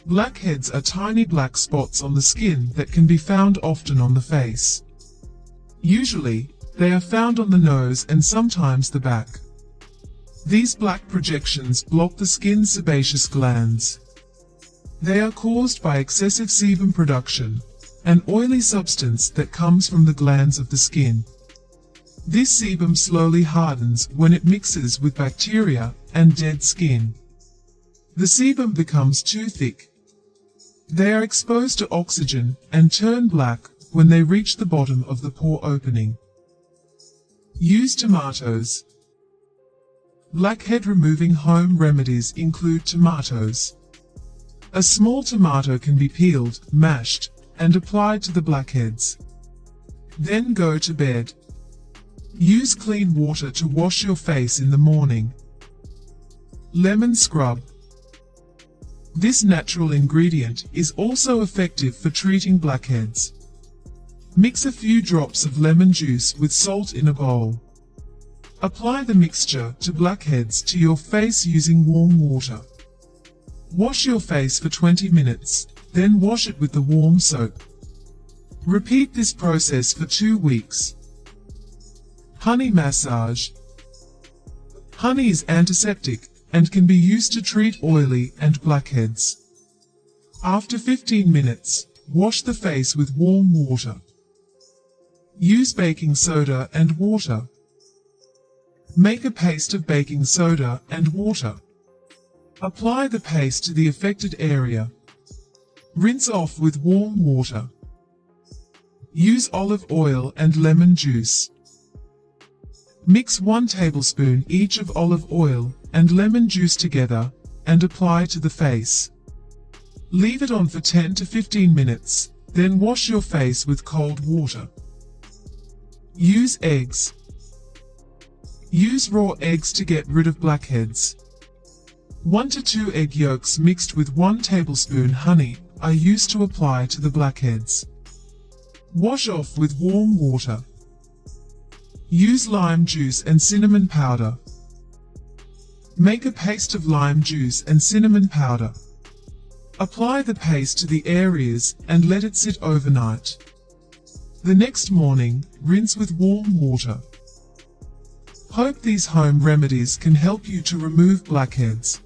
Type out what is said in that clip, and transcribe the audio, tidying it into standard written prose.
Blackheads are tiny black spots on the skin that can be found often on the face. Usually, they are found on the nose and sometimes the back. These black projections block the skin's sebaceous glands. They are caused by excessive sebum production, an oily substance that comes from the glands of the skin. This sebum slowly hardens when it mixes with bacteria and dead skin. The sebum becomes too thick. They are exposed to oxygen and turn black when they reach the bottom of the pore opening. Use tomatoes. Blackhead removing home remedies include tomatoes. A small tomato can be peeled, mashed, and applied to the blackheads. Then go to bed. Use clean water to wash your face in the morning. Lemon scrub. This natural ingredient is also effective for treating blackheads. Mix a few drops of lemon juice with salt in a bowl. Apply the mixture to blackheads to your face using warm water. Wash your face for 20 minutes, then wash it with the warm soap. Repeat this process for 2 weeks. Honey massage. Honey is antiseptic and can be used to treat oily and blackheads. After 15 minutes, wash the face with warm water. Use baking soda and water. Make a paste of baking soda and water. Apply the paste to the affected area. Rinse off with warm water. Use olive oil and lemon juice. Mix 1 tablespoon each of olive oil and lemon juice together and apply to the face. Leave it on for 10 to 15 minutes, then wash your face with cold water. Use eggs. Use raw eggs to get rid of blackheads. 1 to 2 egg yolks mixed with 1 tablespoon honey are used to apply to the blackheads. Wash off with warm water. Use lime juice and cinnamon powder. Make a paste of lime juice and cinnamon powder. Apply the paste to the areas and let it sit overnight. The next morning, rinse with warm water. Hope these home remedies can help you to remove blackheads.